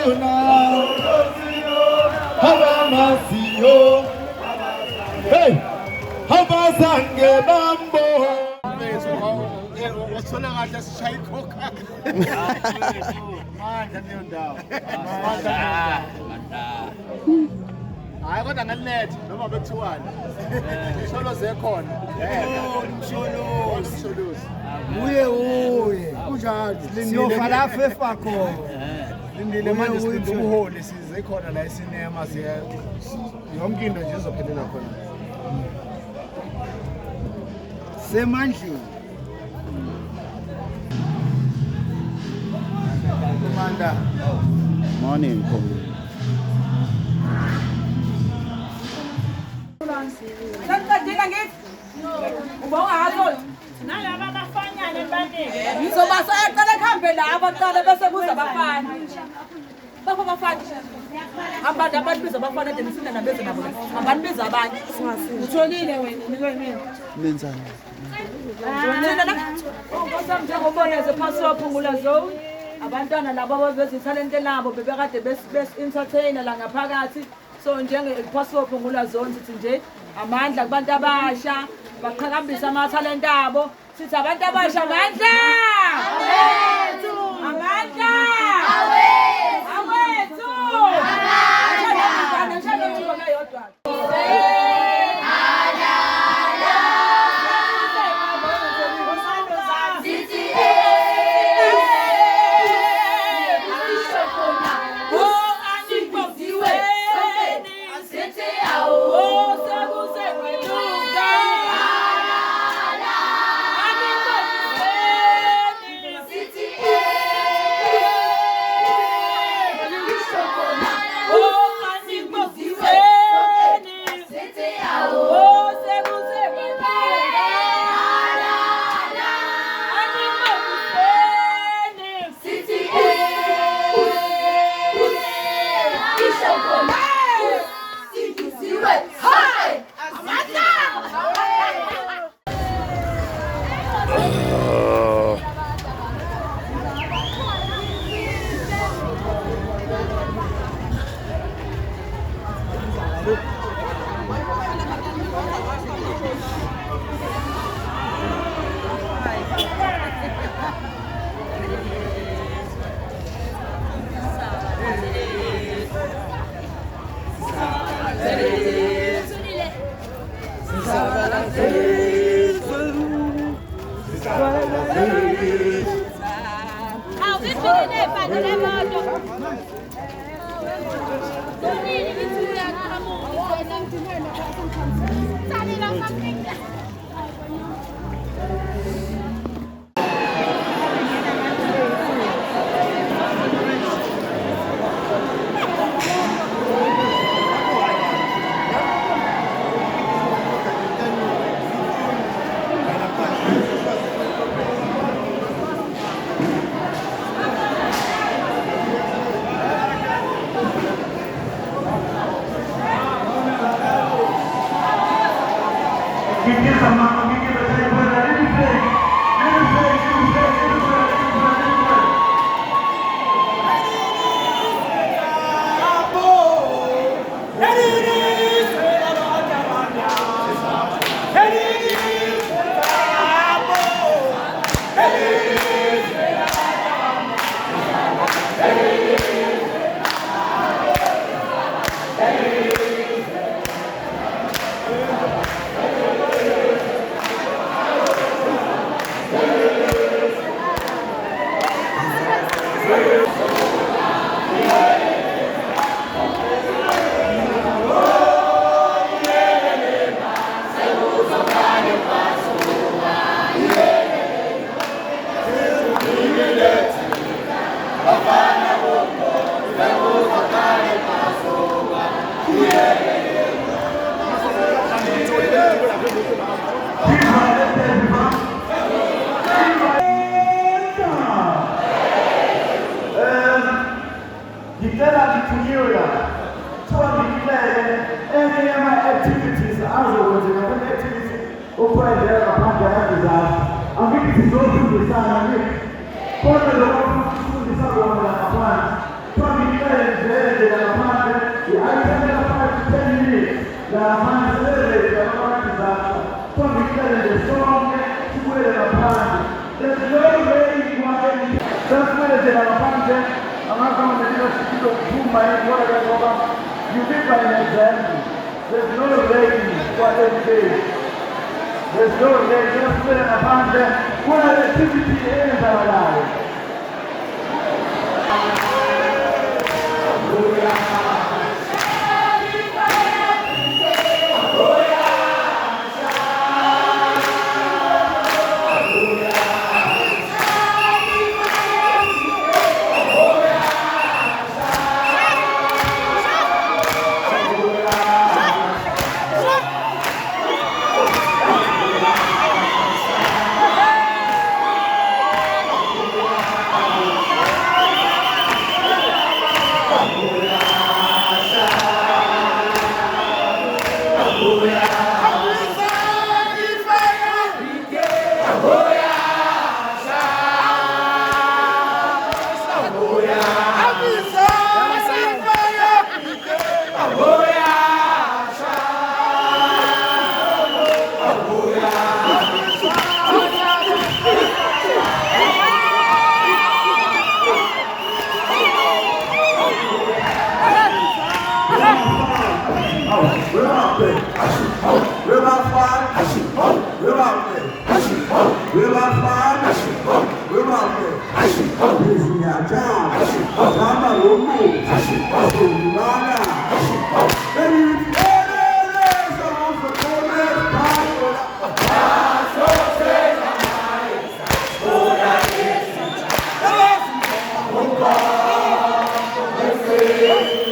bafuna abamaziyo hey abazange bambo Wasona kahle sishaya ikhokha manje leyo ndawo hayi kodwa ngalilethe noma bekuthiwani isholo zekhona umsholozi uye kunjalo sinofalafu efakho lindile manje silinde ubuholi size khona la esinema siya yonke into nje izophelela khona semandleni Commander. Morning, Commander. Nalaba bafanyana embaneni. Ngizobasa eqala ekhambe la abaqala bese kuza abafana. Bapha abafana. Abantu biza abafana nje nisina nabeze nabo. Abantu biza abanye. Utholile wena Lenzani? Wena la. Ngoba njengobona ezephansi waphungula zo. Abantwana labo abaveza italente labo bebekade bes entertainer la ngaphakathi. So njenge phasi waphungula zone sithi nje amandla kubantu abasha baqhakambisa amathalente abo sithi abantu abasha amandla awethu amandla awethu Sana, kwa nini There's no rain for education. There's no rain, just put in a band. What activity is our life? Let's